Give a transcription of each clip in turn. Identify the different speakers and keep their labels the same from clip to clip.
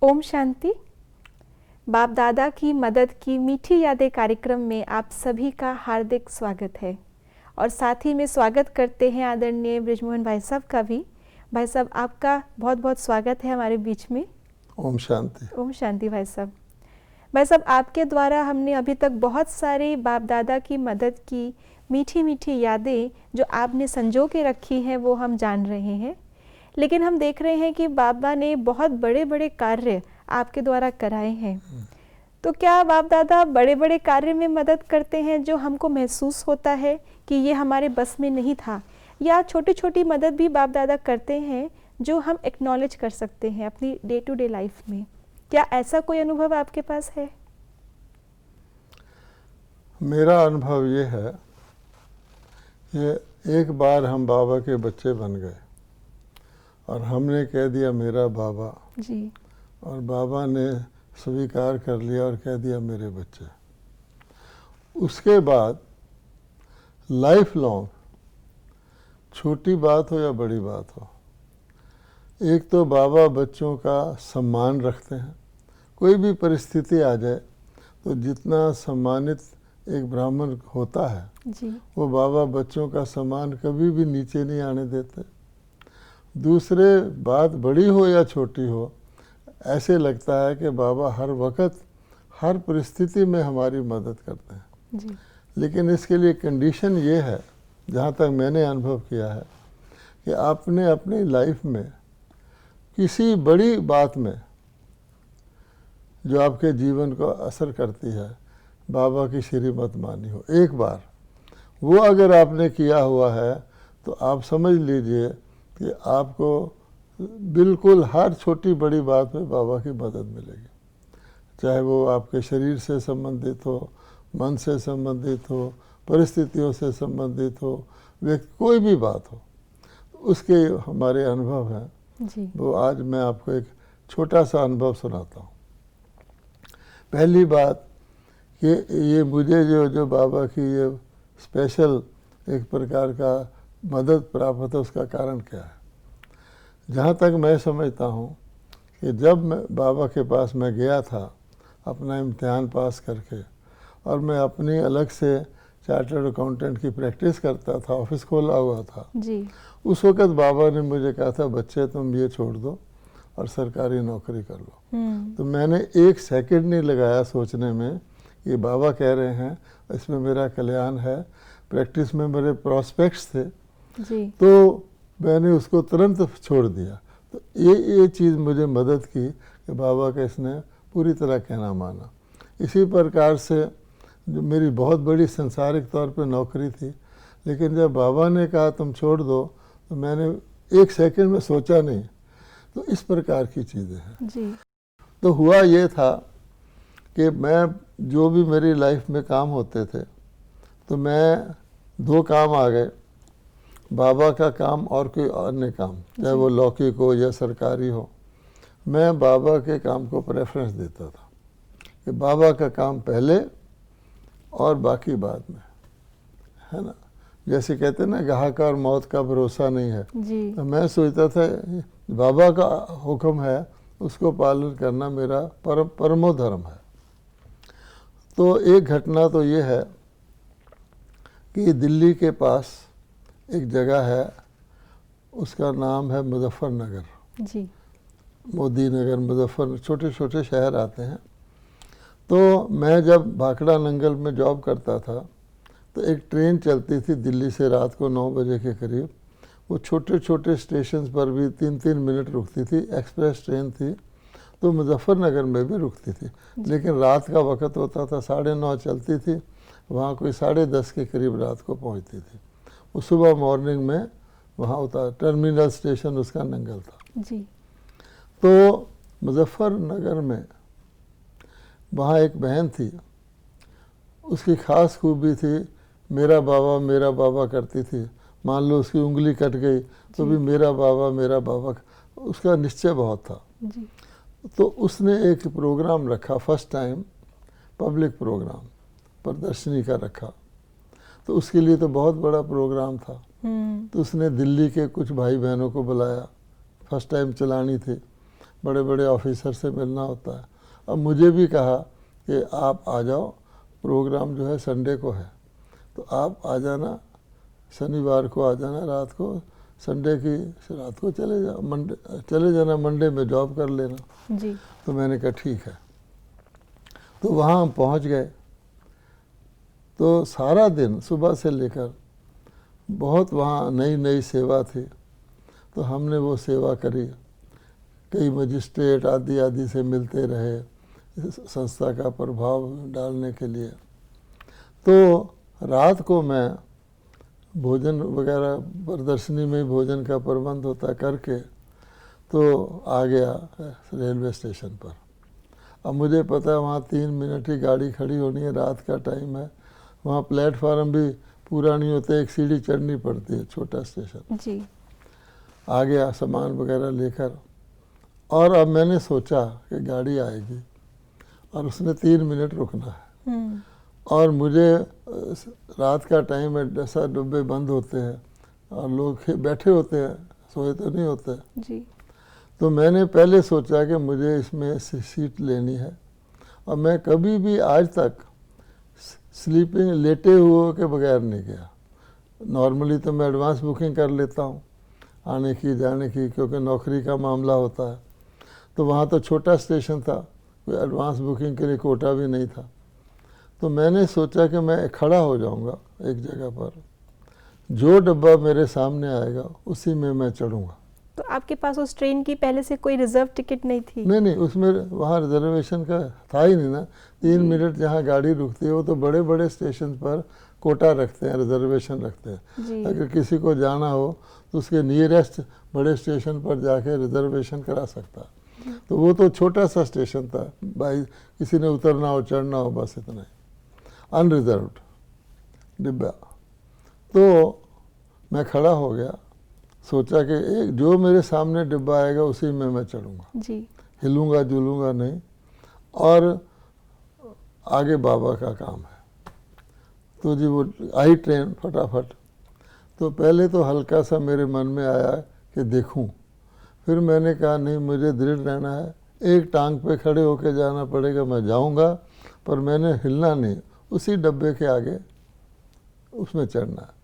Speaker 1: ओम शांति। बाप दादा की मदद की मीठी यादें कार्यक्रम में आप सभी का हार्दिक स्वागत है और साथ ही में स्वागत करते हैं आदरणीय बृजमोहन भाई साहब का भी। भाई साहब, आपका बहुत बहुत स्वागत है हमारे बीच में।
Speaker 2: ओम शांति।
Speaker 1: ओम शांति भाई साहब। भाई साहब, आपके द्वारा हमने अभी तक बहुत सारे बाप दादा की मदद की मीठी मीठी यादें जो आपने संजो के रखी हैं वो हम जान रहे हैं, लेकिन हम देख रहे हैं कि बाबा ने बहुत बड़े बड़े कार्य आपके द्वारा कराए हैं। तो क्या बाप दादा बड़े बड़े कार्य में मदद करते हैं जो हमको महसूस होता है कि ये हमारे बस में नहीं था, या छोटी छोटी मदद भी बाप दादा करते हैं जो हम एक्नॉलेज कर सकते हैं अपनी डे टू डे लाइफ में? क्या ऐसा कोई अनुभव आपके पास है?
Speaker 2: मेरा अनुभव ये है कि एक बार हम बाबा के बच्चे बन गए और हमने कह दिया मेरा बाबा
Speaker 1: जी।
Speaker 2: और बाबा ने स्वीकार कर लिया और कह दिया मेरे बच्चे। उसके बाद लाइफ लॉन्ग, छोटी बात हो या बड़ी बात हो, एक तो बाबा बच्चों का सम्मान रखते हैं। कोई भी परिस्थिति आ जाए तो जितना सम्मानित एक ब्राह्मण होता है
Speaker 1: जी।
Speaker 2: वो बाबा बच्चों का सम्मान कभी भी नीचे नहीं आने देते। दूसरे, बात बड़ी हो या छोटी हो, ऐसे लगता है कि बाबा हर वक्त हर परिस्थिति में हमारी मदद करते हैं
Speaker 1: जी।
Speaker 2: लेकिन इसके लिए कंडीशन ये है, जहाँ तक मैंने अनुभव किया है, कि आपने अपनी लाइफ में किसी बड़ी बात में जो आपके जीवन को असर करती है, बाबा की श्रीमत मानी हो, एक बार वो अगर आपने किया हुआ है तो आप समझ लीजिए कि आपको बिल्कुल हर छोटी बड़ी बात में बाबा की मदद मिलेगी। चाहे वो आपके शरीर से संबंधित हो, मन से संबंधित हो, परिस्थितियों से संबंधित हो, व्यक्ति कोई भी बात हो, उसके हमारे अनुभव हैं
Speaker 1: जी।
Speaker 2: वो आज मैं आपको एक छोटा सा अनुभव सुनाता हूँ। पहली बात कि ये मुझे जो बाबा की ये स्पेशल एक प्रकार का मदद प्राप्त है, उसका कारण क्या है? जहाँ तक मैं समझता हूँ कि जब मैं बाबा के पास मैं गया था अपना इम्तिहान पास करके, और मैं अपनी अलग से चार्टर्ड अकाउंटेंट की प्रैक्टिस करता था, ऑफिस खोला हुआ था
Speaker 1: जी।
Speaker 2: उस वक़्त बाबा ने मुझे कहा था, बच्चे तुम ये छोड़ दो और सरकारी नौकरी कर लो। तो मैंने एक सेकंड नहीं लगाया सोचने में कि बाबा कह रहे हैं इसमें मेरा कल्याण है, प्रैक्टिस में मेरे प्रॉस्पेक्ट्स थे
Speaker 1: जी।
Speaker 2: तो मैंने उसको तुरंत छोड़ दिया। तो ये चीज़ मुझे मदद की कि बाबा का इसने पूरी तरह कहना माना। इसी प्रकार से जो मेरी बहुत बड़ी संसारिक तौर पे नौकरी थी, लेकिन जब बाबा ने कहा तुम छोड़ दो तो मैंने एक सेकंड में सोचा नहीं। तो इस प्रकार की चीज़ें हैं
Speaker 1: जी।
Speaker 2: तो हुआ ये था कि मैं जो भी मेरी लाइफ में काम होते थे तो मैं दो काम आ गए, बाबा का काम और कोई अन्य काम, चाहे वो लौकिक हो या सरकारी हो। मैं बाबा के काम को प्रेफरेंस देता था कि बाबा का काम पहले और बाकी बाद में, है ना। जैसे कहते हैं ना, गाहक और मौत का भरोसा नहीं है
Speaker 1: जी।
Speaker 2: तो मैं सोचता था बाबा का हुक्म है उसको पालन करना मेरा परमो धर्म है। तो एक घटना तो ये है कि दिल्ली के पास एक जगह है, उसका नाम है मुजफ्फरनगर।
Speaker 1: जी।
Speaker 2: मोदी नगर, मुजफ्फर, छोटे छोटे शहर आते हैं। तो मैं जब भाखड़ा नंगल में जॉब करता था तो एक ट्रेन चलती थी दिल्ली से रात को 9 बजे के करीब। वो छोटे छोटे स्टेशन पर भी 3-3 मिनट रुकती थी, एक्सप्रेस ट्रेन थी। तो मुजफ्फरनगर में भी रुकती थी, लेकिन रात का वक्त होता था, 9:30 चलती थी, वहाँ कोई 10:30 के करीब रात को पहुँचती थी। वो सुबह मॉर्निंग में वहाँ उतार, टर्मिनल स्टेशन उसका नंगल था।
Speaker 1: जी।
Speaker 2: तो मुजफ्फरनगर में वहाँ एक बहन थी, उसकी ख़ास खूबी थी मेरा बाबा करती थी। मान लो उसकी उंगली कट गई तो भी मेरा बाबा, उसका निश्चय बहुत था।
Speaker 1: जी।
Speaker 2: तो उसने एक प्रोग्राम रखा, फर्स्ट टाइम पब्लिक प्रोग्राम प्रदर्शनी का रखा। तो उसके लिए तो बहुत बड़ा प्रोग्राम था। तो उसने दिल्ली के कुछ भाई बहनों को बुलाया, फर्स्ट टाइम चलानी थी। बड़े बड़े ऑफिसर से मिलना होता है। अब मुझे भी कहा कि आप आ जाओ, प्रोग्राम जो है संडे को है, तो आप आ जाना, शनिवार को आ जाना रात को, संडे की रात को चले जाओ, मंडे चले जाना, मंडे में जॉब कर लेना।
Speaker 1: जी।
Speaker 2: तो मैंने कहा ठीक है। तो वहाँ हम पहुँच गए। तो सारा दिन सुबह से लेकर बहुत वहाँ नई नई सेवा थी, तो हमने वो सेवा करी। कई मजिस्ट्रेट आदि आदि से मिलते रहे संस्था का प्रभाव डालने के लिए। तो रात को मैं भोजन वगैरह प्रदर्शनी में भोजन का प्रबंध होता करके तो आ गया रेलवे स्टेशन पर। अब मुझे पता है वहाँ 3 मिनट ही गाड़ी खड़ी होनी है, रात का टाइम है, वहाँ प्लेटफार्म भी पूरा नहीं होता, एक सीढ़ी चढ़नी पड़ती है, छोटा स्टेशन।
Speaker 1: जी।
Speaker 2: आ गया सामान वगैरह लेकर, और अब मैंने सोचा कि गाड़ी आएगी और उसने 3 मिनट रुकना है, और मुझे रात का टाइम है, जैसा डब्बे बंद होते हैं और लोग बैठे होते हैं, सोए तो नहीं होते
Speaker 1: जी।
Speaker 2: तो मैंने पहले सोचा कि मुझे इसमें सीट लेनी है। और मैं कभी भी आज तक स्लीपिंग लेटे हुए के बगैर नहीं गया। नॉर्मली तो मैं एडवांस बुकिंग कर लेता हूँ आने की जाने की, क्योंकि नौकरी का मामला होता है। तो वहाँ तो छोटा स्टेशन था, कोई एडवांस बुकिंग के लिए कोटा भी नहीं था। तो मैंने सोचा कि मैं खड़ा हो जाऊँगा एक जगह पर, जो डब्बा मेरे सामने आएगा उसी में मैं चढ़ूँगा।
Speaker 1: तो आपके पास उस ट्रेन की पहले से कोई रिजर्व टिकट नहीं थी?
Speaker 2: नहीं, उसमें वहाँ रिजर्वेशन का था ही नहीं ना। 3 मिनट जहाँ गाड़ी रुकती है वो तो बड़े बड़े स्टेशन पर कोटा रखते हैं, रिजर्वेशन रखते हैं। अगर किसी को जाना हो तो उसके नियरेस्ट बड़े स्टेशन पर जाके रिजर्वेशन करा सकता। तो वो तो छोटा सा स्टेशन था, भाई किसी ने उतरना हो चढ़ना हो, बस इतना ही, अनरिजर्व्ड डिब्बा। तो मैं खड़ा हो गया, सोचा कि एक जो मेरे सामने डिब्बा आएगा उसी में मैं चढ़ूँगा
Speaker 1: जी।
Speaker 2: हिलूँगा जुलूँगा नहीं, और आगे बाबा का काम है। तो जी वो आई ट्रेन फटाफट। तो पहले तो हल्का सा मेरे मन में आया कि देखूं, फिर मैंने कहा नहीं, मुझे दृढ़ रहना है, एक टांग पे खड़े होके जाना पड़ेगा, मैं जाऊंगा पर मैंने हिलना नहीं, उसी डब्बे के आगे उसमें चढ़ना है।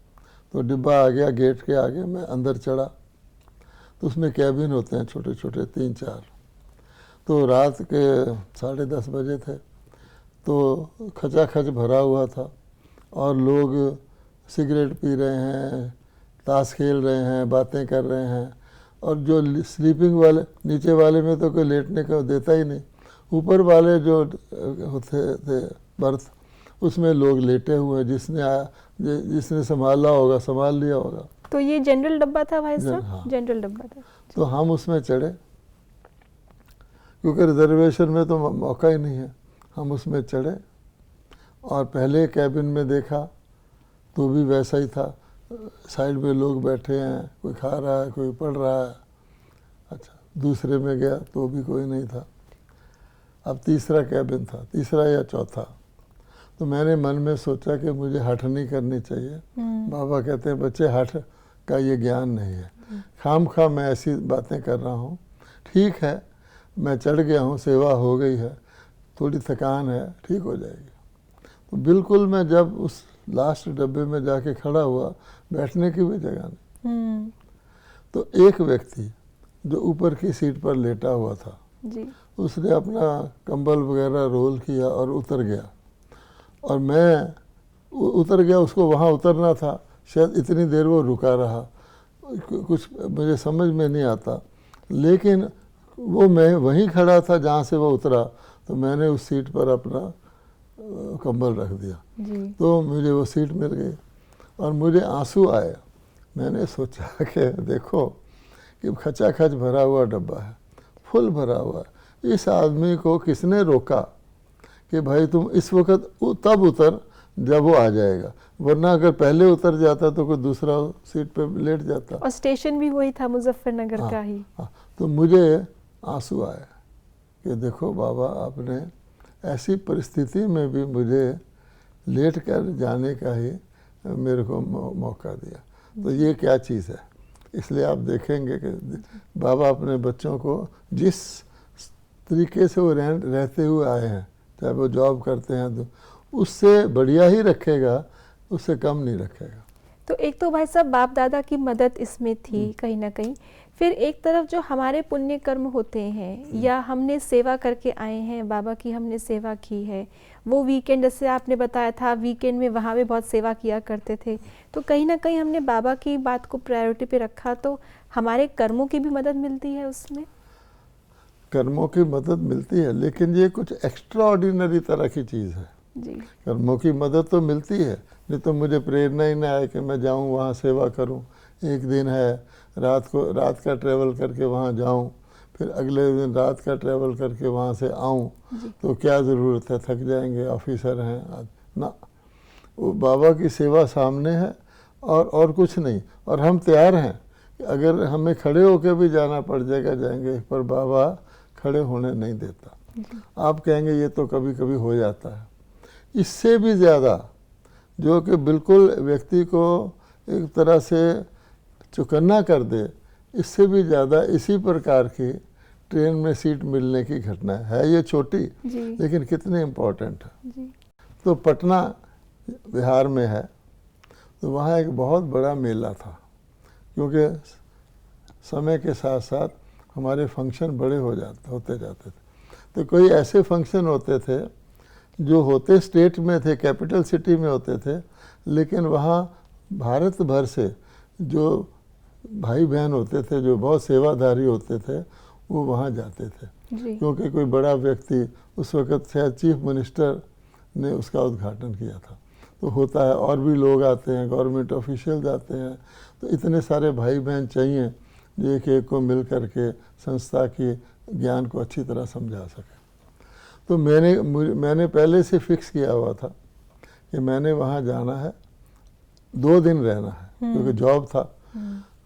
Speaker 2: तो डिब्बा आ गया गेट के आगे, मैं अंदर चढ़ा। तो उसमें कैबिन होते हैं छोटे छोटे 3-4। तो रात के 10:30 बजे थे, तो खचाखच भरा हुआ था और लोग सिगरेट पी रहे हैं, ताश खेल रहे हैं, बातें कर रहे हैं। और जो स्लीपिंग वाले, नीचे वाले में तो कोई लेटने का देता ही नहीं, ऊपर वाले जो होते थे बर्थ, उसमें लोग लेटे हुए, जिसने संभाला होगा संभाल लिया होगा।
Speaker 1: तो ये जनरल डब्बा था भाई साहब?
Speaker 2: हाँ।
Speaker 1: जनरल डब्बा था।
Speaker 2: तो हम उसमें चढ़े, क्योंकि रिजर्वेशन में तो मौका ही नहीं है। हम उसमें चढ़े और पहले कैबिन में देखा तो भी वैसा ही था, साइड में लोग बैठे हैं, कोई खा रहा है, कोई पढ़ रहा है। अच्छा, दूसरे में गया तो भी कोई नहीं था। अब तीसरा कैबिन था, तीसरा या चौथा। तो मैंने मन में सोचा कि मुझे हठ नहीं करनी चाहिए। बाबा कहते हैं बच्चे हठ का ये ज्ञान नहीं है, खामखा मैं ऐसी बातें कर रहा हूँ। ठीक है, मैं चढ़ गया हूँ, सेवा हो गई है, थोड़ी थकान है, ठीक हो जाएगी। तो बिल्कुल मैं जब उस लास्ट डब्बे में जाके खड़ा हुआ, बैठने की भी जगह नहीं। तो एक व्यक्ति जो ऊपर की सीट पर लेटा हुआ था
Speaker 1: जी।
Speaker 2: उसने अपना कंबल वगैरह रोल किया और उतर गया। और मैं उतर गया, उसको वहाँ उतरना था, शायद इतनी देर वो रुका रहा, कुछ मुझे समझ में नहीं आता। लेकिन वो मैं वहीं खड़ा था जहाँ से वो उतरा, तो मैंने उस सीट पर अपना कंबल रख दिया
Speaker 1: जी।
Speaker 2: तो मुझे वो सीट मिल गई और मुझे आंसू आए। मैंने सोचा कि देखो कि खचाखच भरा हुआ डब्बा है, फुल भरा हुआ है, इस आदमी को किसने रोका कि भाई तुम इस वक्त तब उतर जब वो आ जाएगा, वरना अगर पहले उतर जाता तो कोई दूसरा सीट पे लेट जाता।
Speaker 1: और स्टेशन भी वही था, मुजफ्फरनगर का ही।
Speaker 2: तो मुझे आंसू आए कि देखो बाबा, आपने ऐसी परिस्थिति में भी मुझे लेट कर जाने का ही मेरे को मौका दिया। तो ये क्या चीज़ है। इसलिए आप देखेंगे कि बाबा अपने बच्चों को जिस तरीके से वो रहते हुए आए हैं, चाहे वो जॉब करते हैं तो उससे बढ़िया ही रखेगा, उससे कम नहीं रखेगा।
Speaker 1: तो एक तो भाई साहब बाप दादा की मदद इसमें थी कहीं ना कहीं, फिर एक तरफ जो हमारे पुण्य कर्म होते हैं या हमने सेवा करके आए हैं, बाबा की हमने सेवा की है, वो वीकेंड जैसे आपने बताया था वीकेंड में वहाँ भी बहुत सेवा किया करते थे, तो कहीं ना कहीं हमने बाबा की बात को प्रायोरिटी पे रखा, तो हमारे कर्मों की भी मदद मिलती है उसमें।
Speaker 2: कर्मों की मदद मिलती है, लेकिन ये कुछ एक्स्ट्रा ऑर्डिनरी तरह की चीज़ है
Speaker 1: जी।
Speaker 2: कर्मों की मदद तो मिलती है, नहीं तो मुझे प्रेरणा ही ना आए कि मैं जाऊं वहाँ सेवा करूं। एक दिन है रात का ट्रैवल करके वहाँ जाऊं, फिर अगले दिन रात का ट्रैवल करके वहाँ से आऊं, तो क्या ज़रूरत है, थक जाएंगे, ऑफिसर हैं ना। वो बाबा की सेवा सामने है और कुछ नहीं, और हम तैयार हैं कि अगर हमें खड़े होकर भी जाना पड़ जाएगा जाएंगे, पर बाबा खड़े होने नहीं देता। आप कहेंगे ये तो कभी कभी हो जाता है, इससे भी ज़्यादा जो कि बिल्कुल व्यक्ति को एक तरह से चौकन्ना कर दे, इससे भी ज़्यादा इसी प्रकार की ट्रेन में सीट मिलने की घटना है। ये छोटी लेकिन कितनी इम्पोर्टेंट है। तो पटना बिहार में है, तो वहाँ एक बहुत बड़ा मेला था, क्योंकि समय के साथ साथ हमारे फंक्शन बड़े होते जाते थे। तो कोई ऐसे फंक्शन होते थे जो होते स्टेट में थे, कैपिटल सिटी में होते थे, लेकिन वहाँ भारत भर से जो भाई बहन होते थे, जो बहुत सेवाधारी होते थे, वो वहाँ जाते थे, क्योंकि कोई बड़ा व्यक्ति, उस वक़्त शायद चीफ मिनिस्टर ने उसका उद्घाटन किया था। तो होता है, और भी लोग आते हैं, गवर्नमेंट ऑफिशियल्स आते हैं, तो इतने सारे भाई बहन चाहिए जो एक एक को मिल करके संस्था की ज्ञान को अच्छी तरह समझा सके। तो मैंने पहले से फिक्स किया हुआ था कि मैंने वहाँ जाना है, 2 दिन रहना है, क्योंकि जॉब था,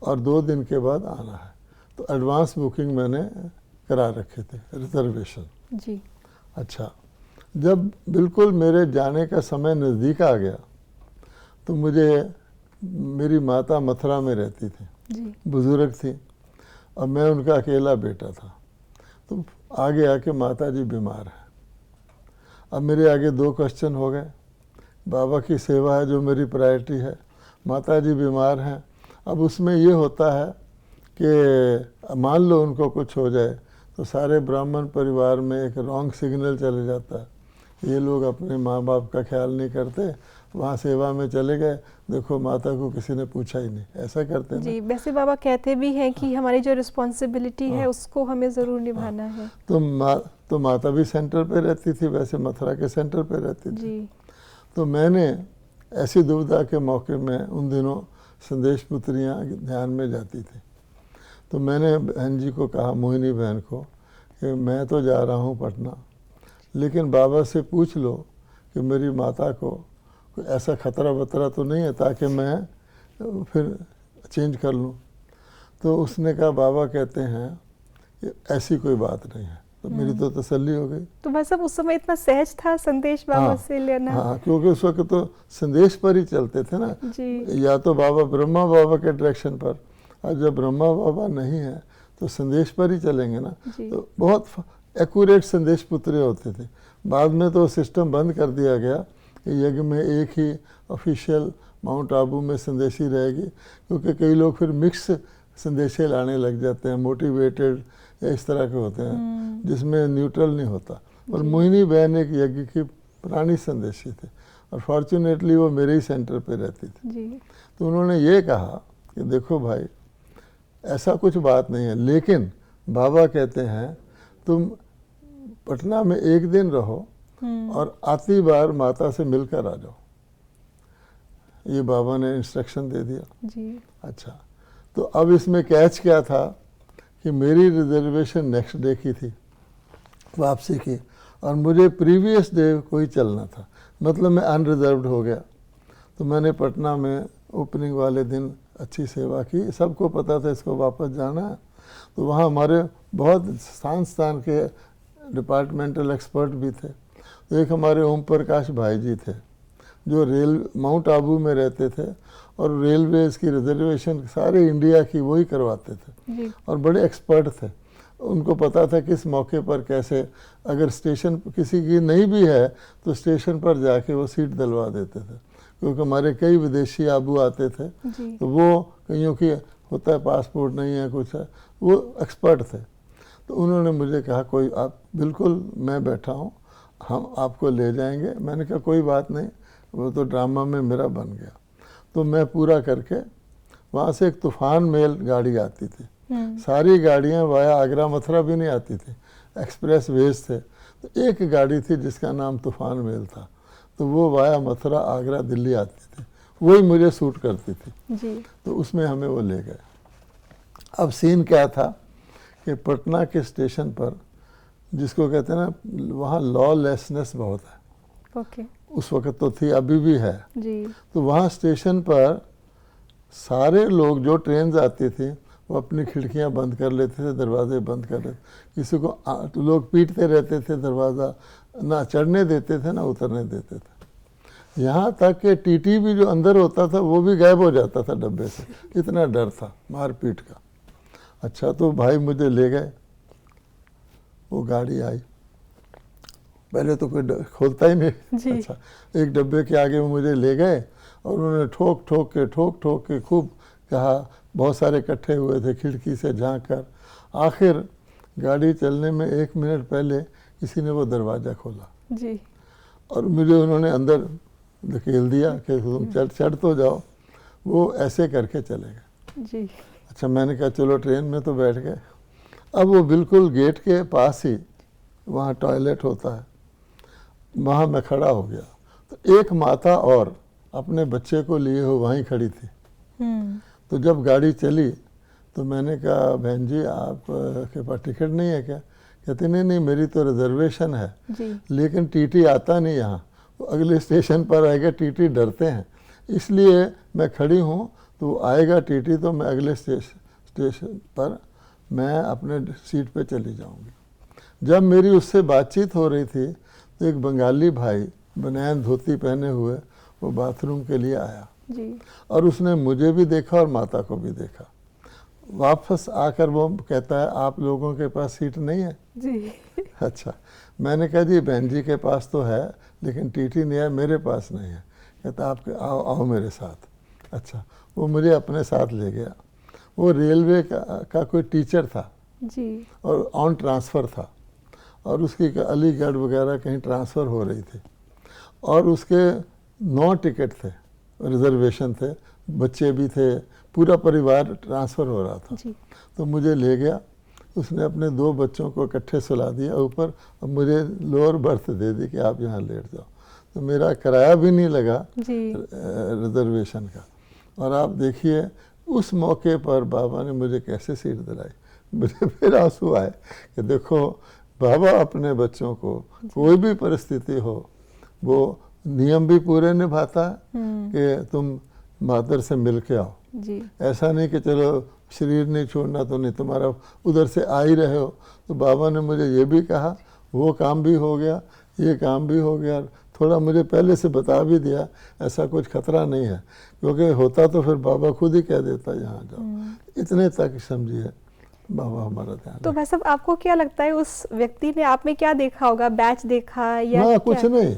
Speaker 2: और 2 दिन के बाद आना है। तो एडवांस बुकिंग मैंने करा रखे थे, रिजर्वेशन
Speaker 1: जी।
Speaker 2: अच्छा, जब बिल्कुल मेरे जाने का समय नज़दीक आ गया, तो मेरी माता मथुरा में रहती थी, बुजुर्ग थी, और मैं उनका अकेला बेटा था। तो आगे आके माता जी बीमार है। अब मेरे आगे 2 क्वेश्चन हो गए, बाबा की सेवा है जो मेरी प्रायोरिटी है, माता जी बीमार हैं। अब उसमें ये होता है कि मान लो उनको कुछ हो जाए, तो सारे ब्राह्मण परिवार में एक रॉन्ग सिग्नल चले जाता है, ये लोग अपने माँ बाप का ख्याल नहीं करते, वहाँ सेवा में चले गए, देखो माता को किसी ने पूछा ही नहीं, ऐसा करते हैं
Speaker 1: जी। वैसे बाबा कहते भी हैं कि हमारी जो रिस्पॉन्सिबिलिटी है उसको हमें ज़रूर निभाना है।
Speaker 2: तो माता भी सेंटर पे रहती थी, वैसे मथुरा के सेंटर पे रहती थी। तो मैंने ऐसी दुविधा के मौके में, उन दिनों संदेश पुत्रियाँ ध्यान में जाती थी, तो मैंने बहन जी को कहा, मोहिनी बहन को, कि मैं तो जा रहा हूँ पटना, लेकिन बाबा से पूछ लो कि मेरी माता को कोई ऐसा खतरा वतरा तो नहीं है, ताकि मैं फिर चेंज कर लूँ। तो उसने कहा बाबा कहते हैं कि ऐसी कोई बात नहीं है। तो मेरी तो तसल्ली हो गई।
Speaker 1: तो भाई साहब उस समय इतना सहज था संदेश बाबा से लेना।
Speaker 2: हाँ, क्योंकि उस वक्त तो संदेश पर ही चलते थे ना जी। या तो बाबा ब्रह्मा बाबा के डायरेक्शन पर, और जब ब्रह्मा बाबा नहीं है तो संदेश पर ही चलेंगे ना। तो बहुत एक्यूरेट संदेश पुत्र होते थे। बाद में तो सिस्टम बंद कर दिया गया कि यज्ञ में एक ही ऑफिशियल माउंट आबू में संदेशी रहेगी, क्योंकि कई लोग फिर मिक्स संदेशे लाने लग जाते हैं, मोटिवेटेड या इस तरह के होते हैं जिसमें न्यूट्रल नहीं होता। और मोहिनी बहन एक यज्ञ की पुरानी संदेशी थी, और फॉर्चुनेटली वो मेरे ही सेंटर पे रहती थी जी। तो उन्होंने ये कहा कि देखो भाई ऐसा कुछ बात नहीं है, लेकिन बाबा कहते हैं तुम पटना में एक दिन रहो और आती बार माता से मिलकर आ जाओ। ये बाबा ने इंस्ट्रक्शन दे दिया जी। अच्छा, तो अब इसमें कैच क्या था कि मेरी रिजर्वेशन नेक्स्ट डे की थी, वापसी की, और मुझे प्रीवियस डे को ही चलना था, मतलब मैं अनरिजर्व्ड हो गया। तो मैंने पटना में ओपनिंग वाले दिन अच्छी सेवा की, सबको पता था इसको वापस जाना है। तो वहाँ हमारे बहुत स्थान के डिपार्टमेंटल एक्सपर्ट भी थे। तो एक हमारे ओम प्रकाश भाई जी थे जो माउंट आबू में रहते थे, और रेलवेज़ की रिजर्वेशन सारे इंडिया की वही करवाते थे और बड़े एक्सपर्ट थे। उनको पता था किस मौके पर कैसे, अगर स्टेशन किसी की नहीं भी है तो स्टेशन पर जाके वो सीट दिलवा देते थे, क्योंकि हमारे कई विदेशी आबू आते थे
Speaker 1: जी।
Speaker 2: तो वो कईयों की होता है पासपोर्ट नहीं है कुछ है, वो एक्सपर्ट थे। तो उन्होंने मुझे कहा कोई आप बिल्कुल, मैं बैठा हूँ, हम आपको ले जाएंगे। मैंने कहा कोई बात नहीं, वो तो ड्रामा में मेरा बन गया। तो मैं पूरा करके वहाँ से एक तूफ़ान मेल गाड़ी आती थी, सारी गाड़ियाँ वाया आगरा मथुरा भी नहीं आती थी, एक्सप्रेस वेज थे। तो एक गाड़ी थी जिसका नाम तूफ़ान मेल था, तो वो वाया मथुरा आगरा दिल्ली आती थी, वही मुझे सूट करती थी
Speaker 1: जी।
Speaker 2: तो उसमें हमें वो ले गए। अब सीन क्या था कि पटना के स्टेशन पर, जिसको कहते हैं ना, वहाँ लॉलेसनेस बहुत है,
Speaker 1: ओके।
Speaker 2: उस वक्त तो थी, अभी भी है।
Speaker 1: जी। तो
Speaker 2: वहाँ स्टेशन पर सारे लोग, जो ट्रेन आती थी वो अपनी खिड़कियाँ बंद कर लेते थे, दरवाजे बंद कर लेते, किसी को तो लोग पीटते रहते थे, दरवाज़ा ना चढ़ने देते थे ना उतरने देते थे। यहाँ तक कि टीटी भी जो अंदर होता था वो भी गायब हो जाता था डब्बे से, इतना डर था मारपीट का। अच्छा, तो भाई मुझे ले गए, वो गाड़ी आई, पहले तो कोई खोलता ही नहीं।
Speaker 1: जी।
Speaker 2: अच्छा, एक डब्बे के आगे वो मुझे ले गए और उन्होंने ठोक ठोक के खूब कहा, बहुत सारे इकट्ठे हुए थे, खिड़की से झांक कर। आखिर गाड़ी चलने में 1 मिनट पहले किसी ने वो दरवाज़ा खोला
Speaker 1: जी।
Speaker 2: और मुझे उन्होंने अंदर धकेल दिया कि तुम चढ़ तो जाओ। वो ऐसे करके चले गए।
Speaker 1: जी।
Speaker 2: अच्छा, मैंने कहा चलो ट्रेन में तो बैठ गए। अब वो बिल्कुल गेट के पास ही वहाँ टॉयलेट होता है, वहाँ मैं खड़ा हो गया। तो एक माता और अपने बच्चे को लिए हो वहीं खड़ी थी। तो जब गाड़ी चली तो मैंने कहा बहन जी आप के पास टिकट नहीं है क्या? कहते नहीं नहीं, मेरी तो रिजर्वेशन है
Speaker 1: जी।
Speaker 2: लेकिन टीटी आता नहीं यहाँ, वो अगले स्टेशन पर आएगा, टीटी डरते हैं, इसलिए मैं खड़ी हूँ, तो आएगा टीटी तो मैं अगले स्टेशन पर मैं अपने सीट पे चली जाऊँगी। जब मेरी उससे बातचीत हो रही थी तो एक बंगाली भाई बनियान धोती पहने हुए वो बाथरूम के लिए आया
Speaker 1: जी।
Speaker 2: और उसने मुझे भी देखा और माता को भी देखा। वापस आकर वो कहता है आप लोगों के पास सीट नहीं है?
Speaker 1: जी।
Speaker 2: अच्छा, मैंने कहा जी बहन जी के पास तो है लेकिन टीटी नहीं है, मेरे पास नहीं है। कहता आप आओ आओ मेरे साथ। अच्छा, वो मुझे अपने साथ ले गया। वो रेलवे का कोई टीचर था
Speaker 1: जी।
Speaker 2: और ऑन ट्रांसफ़र था और उसकी अलीगढ़ वगैरह कहीं ट्रांसफ़र हो रही थी और उसके 9 टिकट थे, रिजर्वेशन थे, बच्चे भी थे, पूरा परिवार ट्रांसफ़र हो रहा था।
Speaker 1: जी।
Speaker 2: तो मुझे ले गया, उसने अपने 2 बच्चों को इकट्ठे सुला दिया ऊपर और मुझे लोअर बर्थ दे दी कि आप यहाँ लेट जाओ। तो मेरा किराया भी नहीं लगा
Speaker 1: जी।
Speaker 2: रिजर्वेशन का। और आप देखिए उस मौके पर बाबा ने मुझे कैसे सीट दिलाई। मुझे फिर आंसू आए कि देखो बाबा अपने बच्चों को कोई भी परिस्थिति हो वो नियम भी पूरे निभाता है कि तुम मादर से मिल के आओ।
Speaker 1: जी।
Speaker 2: ऐसा नहीं कि चलो शरीर नहीं छोड़ना तो नहीं, तुम्हारा उधर से आ ही रहे हो। तो बाबा ने मुझे ये भी कहा वो काम भी हो गया, ये काम भी हो गया, थोड़ा मुझे पहले से बता भी दिया ऐसा कुछ खतरा नहीं है, क्योंकि होता तो फिर बाबा खुद ही कह देता यहाँ जाओ। इतने तक समझिए बाबा हमारा ध्यान।
Speaker 1: तो भाई साहब आपको क्या लगता है उस व्यक्ति ने आप में क्या देखा होगा? बैच देखा या
Speaker 2: ना
Speaker 1: क्या?
Speaker 2: कुछ नहीं,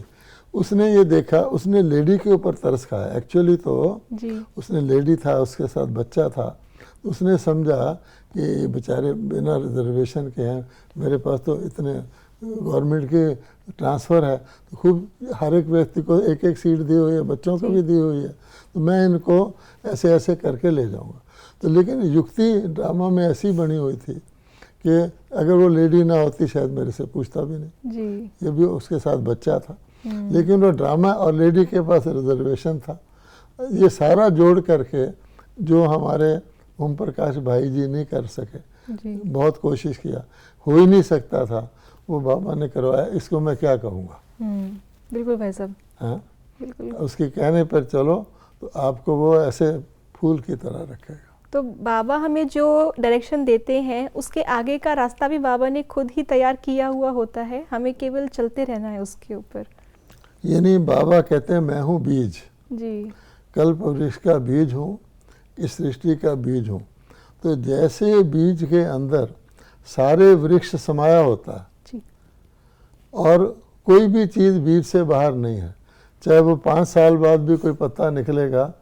Speaker 2: उसने ये देखा, उसने लेडी के ऊपर तरस खाया। एक्चुअली तो
Speaker 1: जी।
Speaker 2: उसने लेडी था, उसके साथ बच्चा था, उसने समझा कि ये बेचारे बिना रिजर्वेशन के हैं, मेरे पास तो इतने गवर्नमेंट के ट्रांसफ़र है तो खूब हर एक व्यक्ति को एक एक सीट दी हुई है, बच्चों को भी दी हुई है, तो मैं इनको ऐसे ऐसे करके ले जाऊंगा। तो लेकिन युक्ति ड्रामा में ऐसी बनी हुई थी कि अगर वो लेडी ना होती शायद मेरे से पूछता भी नहीं।
Speaker 1: जी।
Speaker 2: ये भी उसके साथ बच्चा था, लेकिन वो ड्रामा और लेडी के पास रिजर्वेशन था। ये सारा जोड़ करके जो हमारे ओम प्रकाश भाई जी नहीं कर सके,
Speaker 1: जी।
Speaker 2: बहुत कोशिश किया, हो ही नहीं सकता था, वो बाबा ने करवाया। इसको मैं क्या कहूँगा।
Speaker 1: बिल्कुल भाई साहब।
Speaker 2: हाँ,
Speaker 1: बिल्कुल।
Speaker 2: उसके कहने पर चलो तो आपको वो ऐसे फूल की तरह रखेगा।
Speaker 1: तो बाबा हमें जो डायरेक्शन देते हैं उसके आगे का रास्ता भी बाबा ने खुद ही तैयार किया हुआ होता है, हमें केवल चलते रहना है उसके ऊपर।
Speaker 2: ये नहीं, बाबा कहते हैं मैं हूँ बीज,
Speaker 1: जी।
Speaker 2: कल्प वृक्ष का बीज हूँ, इस सृष्टि का बीज हूँ। तो जैसे बीज के अंदर सारे वृक्ष समाया होता है
Speaker 1: जी।
Speaker 2: और कोई भी चीज़ बीज से बाहर नहीं है। चाहे वो 5 साल बाद भी कोई पत्ता निकलेगा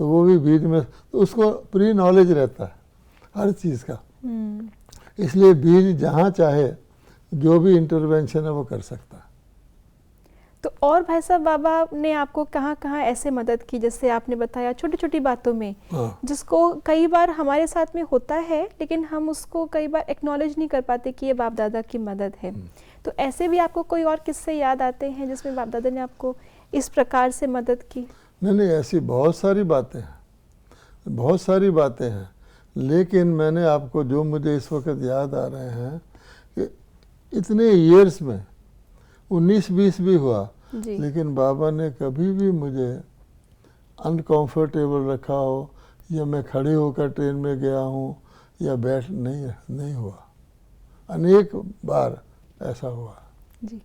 Speaker 2: तो वो भी बीज में, तो उसको प्री नॉलेज रहता है हर चीज़ का। इसलिए बीज जहाँ चाहे जो भी इंटरवेंशन है वो कर सकता है।
Speaker 1: तो और भाई साहब, बाबा ने आपको कहाँ कहाँ ऐसे मदद की, जैसे आपने बताया छोटी छोटी बातों में,
Speaker 2: हाँ।
Speaker 1: जिसको कई बार हमारे साथ में होता है लेकिन हम उसको कई बार एक्नॉलेज नहीं कर पाते कि ये बाप दादा की मदद है। तो ऐसे भी आपको कोई और किस्से याद आते हैं जिसमें बाप दादा ने आपको इस प्रकार से मदद की?
Speaker 2: नहीं, ऐसी बहुत सारी बातें हैं, बहुत सारी बातें हैं, लेकिन मैंने आपको जो मुझे इस वक्त याद आ रहे हैं कि इतने ईयर्स में 19-20 भी हुआ, लेकिन बाबा ने कभी भी मुझे अनकंफर्टेबल रखा हो या मैं खड़े होकर ट्रेन में गया हूँ या बैठ नहीं हुआ। अनेक बार ऐसा हुआ
Speaker 1: जी।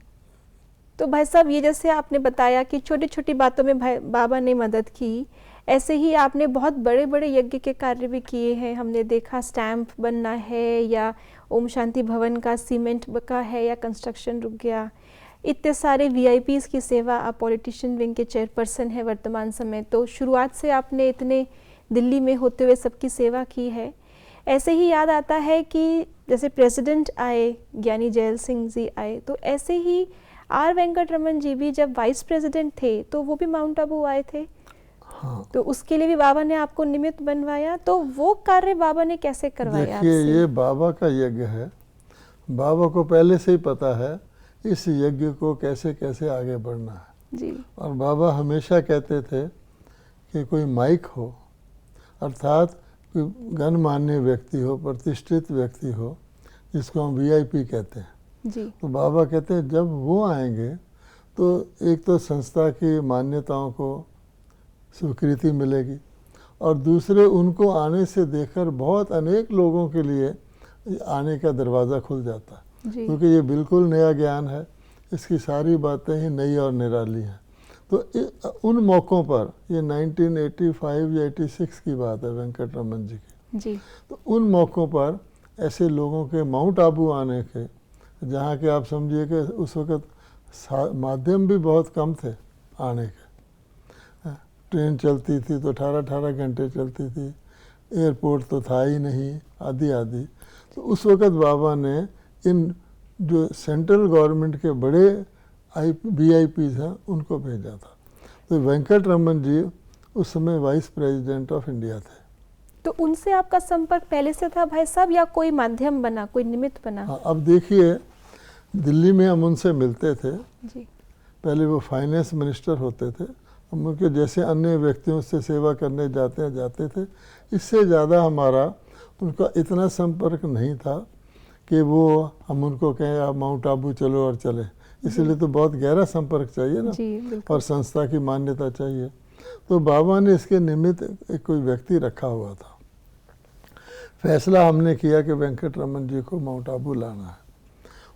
Speaker 1: तो भाई साहब, ये जैसे आपने बताया कि छोटी छोटी बातों में भाई बाबा ने मदद की, ऐसे ही आपने बहुत बड़े बड़े यज्ञ के कार्य भी किए हैं। हमने देखा स्टैम्प बनना है या ओम शांति भवन का सीमेंट का है या कंस्ट्रक्शन रुक गया, इतने सारे वीआईपीज़ की सेवा। आप पॉलिटिशियन विंग के चेयरपर्सन हैं वर्तमान समय, तो शुरुआत से आपने इतने दिल्ली में होते हुए सबकी सेवा की है। ऐसे ही याद आता है कि जैसे प्रेसिडेंट आए, ज्ञानी जैल सिंह जी आए, तो ऐसे ही आर वेंकट रमन जी भी जब वाइस प्रेसिडेंट थे तो वो भी माउंट आबू आए थे।
Speaker 2: हाँ।
Speaker 1: तो उसके लिए भी बाबा ने आपको निमित्त बनवाया, तो वो कार्य बाबा ने कैसे करवाया?
Speaker 2: देखिए, ये बाबा का यज्ञ है, बाबा को पहले से ही पता है इस यज्ञ को कैसे कैसे आगे बढ़ना है
Speaker 1: जी।
Speaker 2: और बाबा हमेशा कहते थे कि कोई माइक हो, अर्थात कोई गणमान्य व्यक्ति हो, प्रतिष्ठित व्यक्ति हो, जिसको हम वीआईपी कहते हैं
Speaker 1: जी।
Speaker 2: तो बाबा कहते हैं जब वो आएंगे तो एक तो संस्था की मान्यताओं को स्वीकृति मिलेगी और दूसरे उनको आने से देखकर बहुत अनेक लोगों के लिए आने का दरवाज़ा खुल जाता है, क्योंकि ये बिल्कुल नया ज्ञान है, इसकी सारी बातें ही नई और निराली हैं। तो उन मौक़ों पर, ये 1985 या 86 की बात है वेंकट रमन जी की
Speaker 1: जी।
Speaker 2: तो उन मौक़ों पर ऐसे लोगों के माउंट आबू आने के, जहाँ के आप समझिए कि उस वक़्त माध्यम भी बहुत कम थे आने के, ट्रेन चलती थी तो 18-18 घंटे चलती थी, एयरपोर्ट तो था ही नहीं, आदि। तो उस वक़्त बाबा ने इन जो सेंट्रल गवर्नमेंट के बड़े वीआईपीज़ हैं उनको भेजा था। तो वेंकट रमन जी उस समय वाइस प्रेसिडेंट ऑफ इंडिया थे।
Speaker 1: तो उनसे आपका संपर्क पहले से था भाई साहब, या कोई माध्यम बना, कोई निमित्त बना?
Speaker 2: हाँ, अब देखिए, दिल्ली में हम उनसे मिलते थे
Speaker 1: जी।
Speaker 2: पहले वो फाइनेंस मिनिस्टर होते थे, हम उनके जैसे अन्य व्यक्तियों से सेवा करने जाते थे। इससे ज़्यादा हमारा उनका इतना संपर्क नहीं था कि वो हम उनको कहें आप माउंट आबू चलो और चलें, इसलिए तो बहुत गहरा संपर्क चाहिए ना
Speaker 1: जी,
Speaker 2: और संस्था की मान्यता चाहिए। तो बाबा ने इसके निमित्त एक कोई व्यक्ति रखा हुआ था। फैसला हमने किया कि वेंकट रमन जी को माउंट आबू लाना है।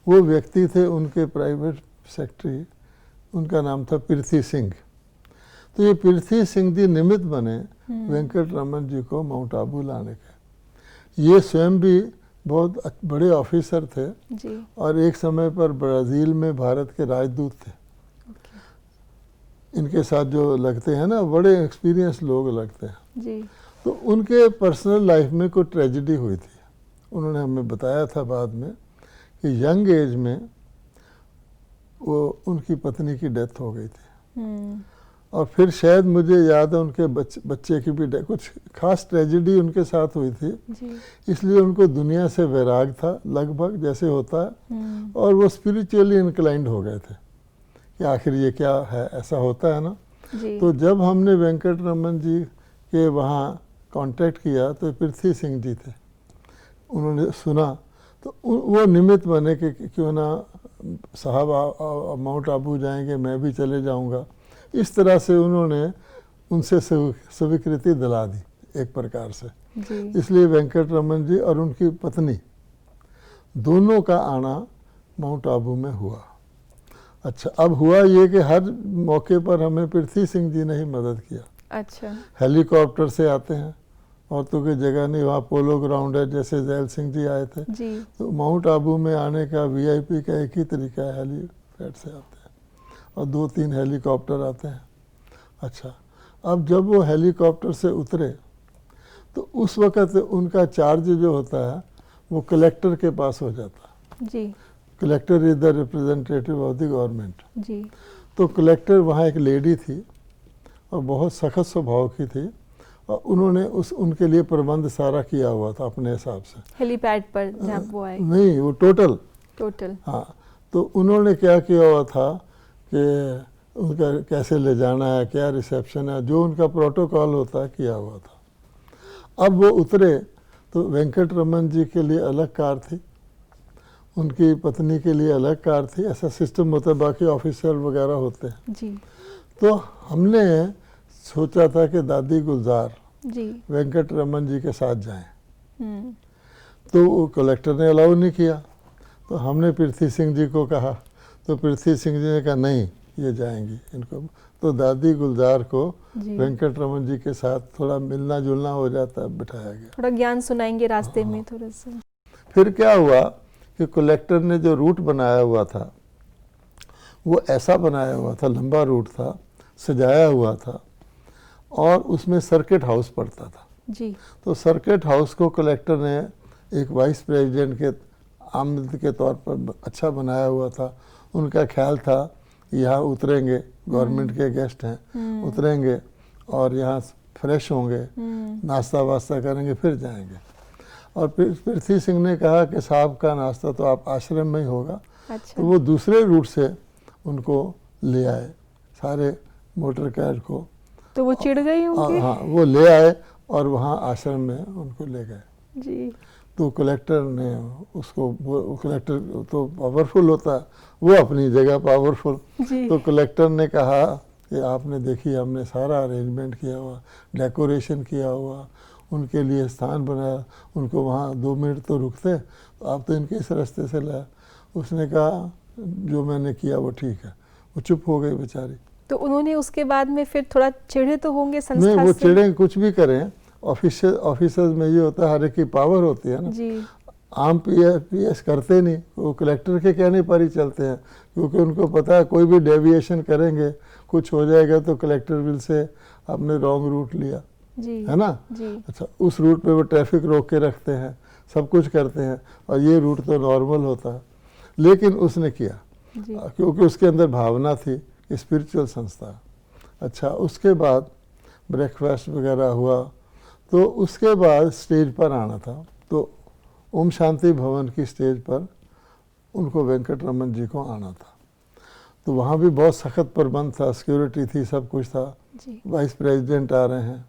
Speaker 2: वो व्यक्ति थे उनके प्राइवेट सेक्रेटरी, उनका नाम था पृथ्वी सिंह। तो ये पृथ्वी सिंह जी निमित्त बने वेंकट रमन जी को माउंट आबू लाने के। ये स्वयं भी बहुत बड़े ऑफिसर थे
Speaker 1: जी।
Speaker 2: और एक समय पर ब्राज़ील में भारत के राजदूत थे। इनके साथ जो लगते हैं ना, बड़े एक्सपीरियंस लोग लगते हैं
Speaker 1: जी।
Speaker 2: तो उनके पर्सनल लाइफ में कोई ट्रेजिडी हुई थी। उन्होंने हमें बताया था बाद में कि यंग एज में वो उनकी पत्नी की डेथ हो गई थी और फिर शायद मुझे याद है उनके बच्चे की भी कुछ खास ट्रेजिडी उनके साथ हुई थी
Speaker 1: जी।
Speaker 2: इसलिए उनको दुनिया से वैराग था लगभग जैसे होता है और वो स्पिरिचुअली इंक्लाइंड हो गए थे कि आखिर ये क्या है, ऐसा होता है ना।
Speaker 1: जी।
Speaker 2: तो जब हमने वेंकट रमन जी के वहाँ कांटेक्ट किया तो पृथ्वी सिंह जी थे, उन्होंने सुना तो वो निमित्त बने कि क्यों ना साहब माउंट आबू जाएंगे, मैं भी चले जाऊंगा। इस तरह से उन्होंने उनसे स्वीकृति दिला दी एक प्रकार से
Speaker 1: जी।
Speaker 2: इसलिए वेंकट रमन जी और उनकी पत्नी दोनों का आना माउंट आबू में हुआ। अच्छा, अब हुआ ये कि हर मौके पर हमें पृथ्वी सिंह जी ने ही मदद किया।
Speaker 1: अच्छा।
Speaker 2: हेलीकॉप्टर से आते हैं, औरतों की जगह नहीं, वहाँ पोलो ग्राउंड है, जैसे जैल सिंह जी आए थे।
Speaker 1: जी।
Speaker 2: तो माउंट आबू में आने का वीआईपी का एक ही तरीका है, हेलीपैड से आते हैं और 2-3 हेलीकॉप्टर आते हैं। अच्छा, अब जब वो हेलीकॉप्टर से उतरे तो उस वक़्त उनका चार्ज जो होता है वो कलेक्टर के पास हो जाता है।
Speaker 1: जी।
Speaker 2: Collector is the representative of the government.
Speaker 1: जी।
Speaker 2: तो कलेक्टर वहाँ एक लेडी थी और बहुत सख्त स्वभाव की थी और उन्होंने उनके लिए प्रबंध सारा किया हुआ था अपने हिसाब से।
Speaker 1: हेलीपैड पर जहाँ वो आए?
Speaker 2: नहीं, वो टोटल। हाँ, तो उन्होंने क्या किया हुआ था कि उनका कैसे ले जाना है, क्या रिसेप्शन है, जो उनका प्रोटोकॉल होता है किया हुआ था। अब वो उतरे तो वेंकट रमन जी के लिए अलग कार थी, उनकी पत्नी के लिए अलग कार थी, ऐसा सिस्टम होता है, बाकी ऑफिसर वगैरह होते हैं।
Speaker 1: जी।
Speaker 2: तो हमने सोचा था कि दादी गुलजार
Speaker 1: जी।
Speaker 2: वेंकट रमन जी के साथ जाएं, तो वो कलेक्टर ने अलाउ नहीं किया। तो हमने पृथ्वी सिंह जी को कहा, तो पृथ्वी सिंह जी ने कहा नहीं, ये जाएंगी इनको। तो दादी गुलजार को वेंकट रमन जी के साथ थोड़ा मिलना जुलना हो जाता है, बिठाया गया।
Speaker 1: थोड़ा ज्ञान सुनाएंगे रास्ते में थोड़ा सा।
Speaker 2: फिर क्या हुआ कि कलेक्टर ने जो रूट बनाया हुआ था वो ऐसा बनाया हुआ था, लंबा रूट था, सजाया हुआ था और उसमें सर्किट हाउस पड़ता था।
Speaker 1: जी। तो
Speaker 2: सर्किट हाउस को कलेक्टर ने एक वाइस प्रेसिडेंट के आमद के तौर पर अच्छा बनाया हुआ था। उनका ख्याल था यहाँ उतरेंगे, गवर्नमेंट के गेस्ट हैं, उतरेंगे और यहाँ फ्रेश होंगे, नाश्ता वास्ता करेंगे, फिर जाएंगे। और पृथ्वी सिंह ने कहा कि साहब का नाश्ता तो आप आश्रम में ही होगा।
Speaker 1: अच्छा।
Speaker 2: तो वो दूसरे रूट से उनको ले आए, सारे मोटर कैर को।
Speaker 1: तो वो चिढ़ गई होंगी?
Speaker 2: हाँ, वो ले आए और वहाँ आश्रम में उनको ले गए।
Speaker 1: जी।
Speaker 2: तो कलेक्टर ने उसको, कलेक्टर तो पावरफुल होता है, वो अपनी जगह पावरफुल। तो कलेक्टर ने कहा कि आपने देखिए हमने सारा अरेंजमेंट किया हुआ, डेकोरेशन किया हुआ, उनके लिए स्थान बनाया, उनको वहाँ 2 मिनट तो रुकते, तो आप तो इनके इस रास्ते से लाया। उसने कहा जो मैंने किया वो ठीक है। वो चुप हो गई बेचारी।
Speaker 1: तो उन्होंने उसके बाद में फिर थोड़ा चिढ़े तो होंगे संस्था से?
Speaker 2: नहीं, वो चिढ़े कुछ भी करें, ऑफिसर्स में ये होता है, हर एक की पावर होती है ना।
Speaker 1: जी।
Speaker 2: आम पीएस करते नहीं, वो कलेक्टर के कहने पर ही चलते हैं, क्योंकि उनको पता है कोई भी डेविएशन करेंगे कुछ हो जाएगा तो कलेक्टर विल से आपने रॉन्ग रूट लिया।
Speaker 1: जी।
Speaker 2: है ना।
Speaker 1: जी।
Speaker 2: अच्छा, उस रूट पे वो ट्रैफिक रोक के रखते हैं, सब कुछ करते हैं, और ये रूट तो नॉर्मल होता है। लेकिन उसने किया क्योंकि उसके अंदर भावना थी, स्पिरिचुअल संस्था। अच्छा, उसके बाद ब्रेकफास्ट वगैरह हुआ, तो उसके बाद स्टेज पर आना था। तो ओम शांति भवन की स्टेज पर उनको वेंकट रमन जी को आना था। तो वहाँ भी बहुत सख्त प्रबंध था, सिक्योरिटी थी, सब कुछ था। वाइस प्रेसिडेंट आ रहे हैं।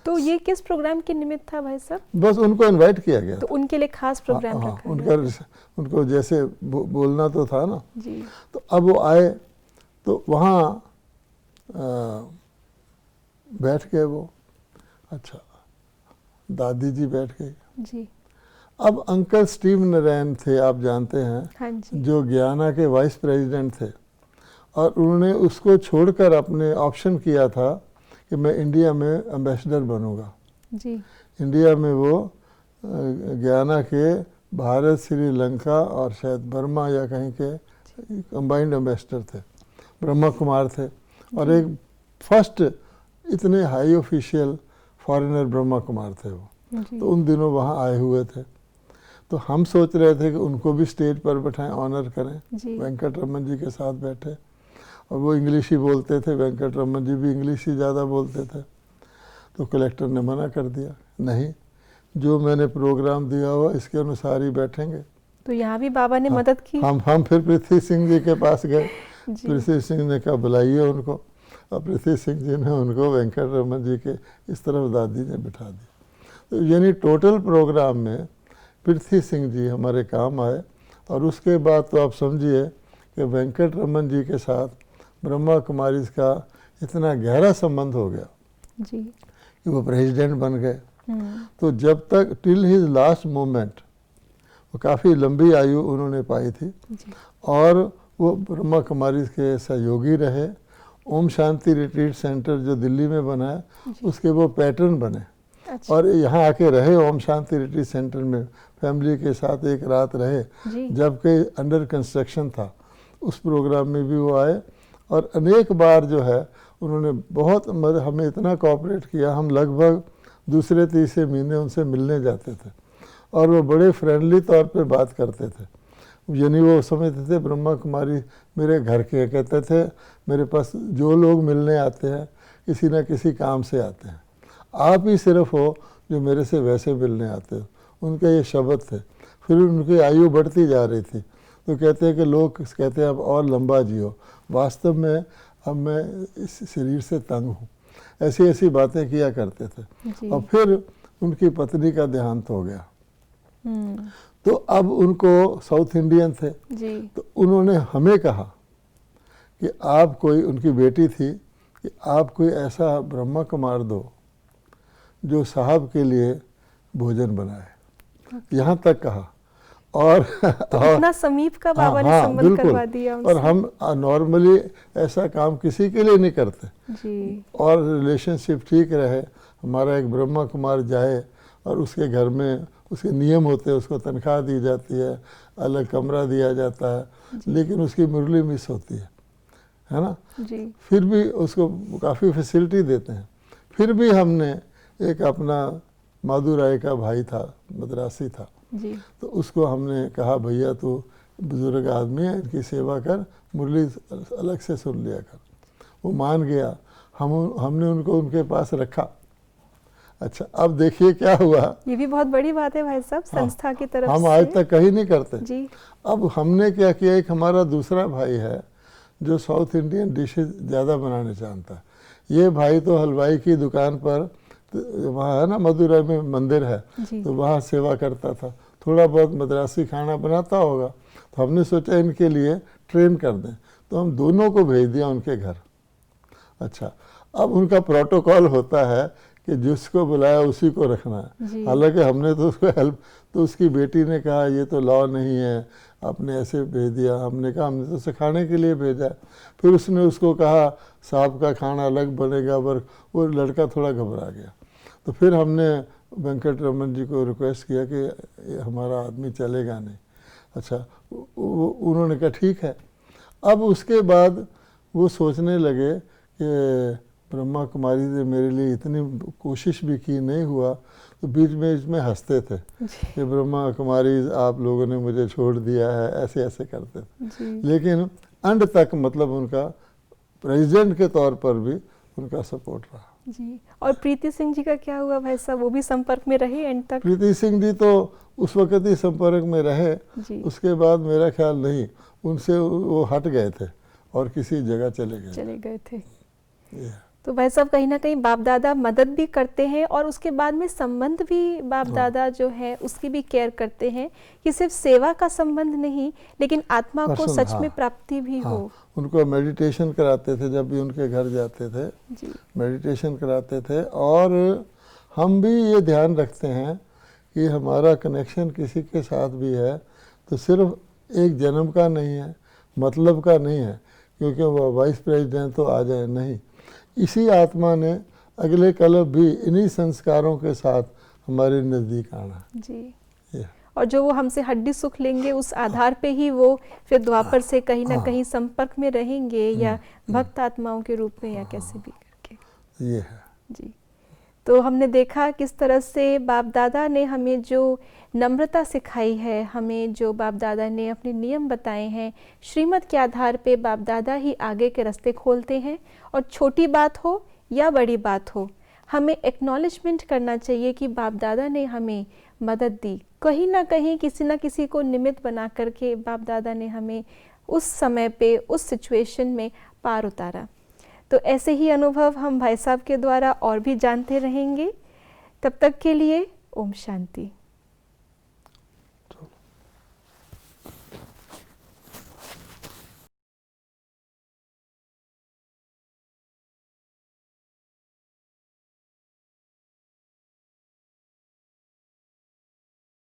Speaker 1: तो ये किस प्रोग्राम के निमित्त था भाई साहब?
Speaker 2: बस उनको इनवाइट किया गया।
Speaker 1: तो उनके लिए खास प्रोग्राम रखा
Speaker 2: गया। उनको जैसे बोलना तो था ना।
Speaker 1: जी।
Speaker 2: तो अब वो आए तो वहाँ बैठ गए वो। अच्छा, दादी जी बैठ गई।
Speaker 1: जी।
Speaker 2: अब अंकल स्टीव नारायण थे, आप जानते हैं।
Speaker 1: हाँ जी।
Speaker 2: जो गयाना के वाइस प्रेसिडेंट थे, और उन्होंने उसको छोड़कर अपने ऑप्शन किया था कि मैं इंडिया में एम्बेसडर बनूंगा।
Speaker 1: जी।
Speaker 2: इंडिया में वो गयाना के भारत, श्रीलंका और शायद बर्मा या कहीं के कंबाइंड एम्बेसडर थे। ब्रह्मा कुमार थे और एक फर्स्ट इतने high official foreigner Brahma Kumar थे वो। तो उन दिनों वहाँ आए हुए थे। तो हम सोच रहे थे कि उनको भी स्टेज पर बैठाएं, ऑनर करें। वेंकट रमन जी के साथ बैठे और वो इंग्लिश ही बोलते थे, वेंकट रमन जी भी इंग्लिश ही ज़्यादा बोलते थे। तो कलेक्टर ने मना कर दिया, नहीं, जो मैंने प्रोग्राम दिया हुआ इसके अनुसार ही बैठेंगे।
Speaker 1: तो यहाँ भी बाबा ने मदद की।
Speaker 2: हम फिर पृथ्वी सिंह जी के पास गए। पृथ्वी सिंह ने कहा बुलाइए उनको, और पृथ्वी सिंह जी ने उनको वेंकट रमन जी के इस तरफ दादी ने बिठा दी। तो यानी टोटल प्रोग्राम में पृथ्वी सिंह जी हमारे काम आए। और उसके बाद तो आप समझिए कि वेंकट रमन जी के साथ ब्रह्मा कुमारी का इतना गहरा संबंध हो गया
Speaker 1: जी
Speaker 2: कि वो प्रेसिडेंट बन गए। तो जब तक टिल हिज लास्ट मोमेंट, वो काफ़ी लंबी आयु उन्होंने पाई थी और वो ब्रह्मा कुमारी के सहयोगी रहे। ओम शांति रिट्रीट सेंटर जो दिल्ली में बना है उसके वो पैटर्न बने।
Speaker 1: अच्छा।
Speaker 2: और यहाँ आके रहे ओम शांति रिट्रीट सेंटर में, फैमिली के साथ एक रात रहे,
Speaker 1: जी।
Speaker 2: जबकि अंडर कंस्ट्रक्शन था। उस प्रोग्राम में भी वो आए और अनेक बार जो है उन्होंने बहुत हमें इतना कोऑपरेट किया। हम लगभग दूसरे तीसरे महीने उनसे मिलने जाते थे और वो बड़े फ्रेंडली तौर पे बात करते थे। यानी वो समझते थे ब्रह्मा कुमारी मेरे घर के, कहते थे मेरे पास जो लोग मिलने आते हैं किसी न किसी काम से आते हैं, आप ही सिर्फ हो जो मेरे से वैसे मिलने आते हो। उनके ये शब्द थे। फिर उनकी आयु बढ़ती जा रही थी तो कहते हैं कि लोग कहते हैं अब और लंबा जियो, वास्तव में अब मैं इस शरीर से तंग हूँ, ऐसी ऐसी बातें किया करते थे। और फिर उनकी पत्नी का देहांत हो गया। तो अब उनको साउथ इंडियन थे
Speaker 1: जी।
Speaker 2: तो उन्होंने हमें कहा कि आप कोई, उनकी बेटी थी, कि आप कोई ऐसा ब्रह्मा कुमार दो जो साहब के लिए भोजन बनाए। यहाँ तक कहा। और
Speaker 1: तो इतना समीप का बाबा ने संबंध करवा दिया उनसे।
Speaker 2: और हम नॉर्मली ऐसा काम किसी के लिए नहीं करते
Speaker 1: जी।
Speaker 2: और रिलेशनशिप ठीक रहे। हमारा एक ब्रह्मा कुमार जाए और उसके घर में उसके नियम होते हैं, उसको तनख्वाह दी जाती है, अलग कमरा दिया जाता है, लेकिन उसकी मुरली मिस होती है ना
Speaker 1: जी।
Speaker 2: फिर भी उसको काफ़ी फैसिलिटी देते हैं। फिर भी हमने एक अपना माधुराय का भाई था, मद्रासी था
Speaker 1: जी।
Speaker 2: तो उसको हमने कहा भैया तू बुजुर्ग आदमी है, इनकी सेवा कर, मुरली अलग से सुन लिया कर। वो मान गया। हमने उनको उनके पास रखा। अच्छा, अब देखिए क्या हुआ।
Speaker 1: ये भी बहुत बड़ी बात है भाई साहब, संस्था की तरफ
Speaker 2: हम
Speaker 1: से।
Speaker 2: आज तक कहीं नहीं करते
Speaker 1: जी।
Speaker 2: अब हमने क्या किया, एक हमारा दूसरा भाई है जो साउथ इंडियन डिशेज ज़्यादा बनाने जानता है। ये भाई तो हलवाई की दुकान पर, वहाँ है ना मदुरै में मंदिर है, तो वहाँ सेवा करता था, थोड़ा बहुत मद्रासी खाना बनाता होगा। तो हमने सोचा इनके लिए ट्रेन कर दें, तो हम दोनों को भेज दिया उनके घर। अच्छा, अब उनका प्रोटोकॉल होता है कि जिसको बुलाया उसी को रखना है। हालांकि हमने तो उसको हेल्प, तो उसकी बेटी ने कहा ये तो लॉ नहीं है, आपने ऐसे भेज दिया। हमने कहा हमने तो सिखाने के लिए भेजा। फिर उसने उसको कहा साहब का खाना अलग बनेगा, पर वो लड़का थोड़ा घबरा गया। तो फिर हमने वेंकट रमन जी को रिक्वेस्ट किया कि हमारा आदमी चलेगा नहीं। अच्छा, उन्होंने कहा ठीक है। अब उसके बाद वो सोचने लगे कि ब्रह्मा कुमारी ने मेरे लिए इतनी कोशिश भी की, नहीं हुआ, तो बीच में इसमें हंसते थे कि ब्रह्मा कुमारी आप लोगों ने मुझे छोड़ दिया है, ऐसे ऐसे करते थे। लेकिन अंत तक मतलब उनका प्रेसिडेंट के तौर पर भी उनका सपोर्ट रहा।
Speaker 1: जी। और प्रीति सिंह जी का क्या हुआ भाई साहब, वो भी संपर्क में रहे एंड तक?
Speaker 2: प्रीति सिंह जी तो उस वक्त ही संपर्क में रहे
Speaker 1: जी।
Speaker 2: उसके बाद मेरा ख्याल नहीं, उनसे वो हट गए थे और किसी जगह चले गए
Speaker 1: थे। तो भाई साहब कहीं ना कहीं बाप दादा मदद भी करते हैं और उसके बाद में संबंध भी बाप दादा जो है उसकी भी केयर करते हैं कि सिर्फ सेवा का संबंध नहीं, लेकिन आत्मा को सच में प्राप्ति भी हो।
Speaker 2: उनको मेडिटेशन कराते थे, जब भी उनके घर जाते थे मेडिटेशन कराते थे। और हम भी ये ध्यान रखते हैं कि हमारा कनेक्शन किसी के साथ भी है तो सिर्फ एक जन्म का नहीं है, मतलब का नहीं है क्योंकि वो वाइस प्रेसिडेंट तो आ जाए, नहीं, इसी आत्मा ने अगले कल्प भी इन्हीं संस्कारों के साथ हमारे नज़दीक आना
Speaker 1: जी। और जो वो हमसे हड्डी सुख लेंगे उस आधार पे ही वो फिर द्वापर से कहीं ना कहीं संपर्क में रहेंगे, या भक्त आत्माओं के रूप में, या कैसे भी करके।
Speaker 2: ये है
Speaker 1: जी। तो हमने देखा किस तरह से बाप दादा ने हमें जो नम्रता सिखाई है, हमें जो बाप दादा ने अपने नियम बताए हैं, श्रीमत के आधार पे बाप दादा ही आगे के रास्ते खोलते हैं। और छोटी बात हो या बड़ी बात हो, हमें एक्नॉलेजमेंट करना चाहिए कि बाप दादा ने हमें मदद दी, कहीं ना कहीं किसी ना किसी को निमित्त बना करके बाप दादा ने हमें उस समय पे उस सिचुएशन में पार उतारा। तो ऐसे ही अनुभव हम भाई साहब के द्वारा और भी जानते रहेंगे। तब तक के लिए ओम शांति।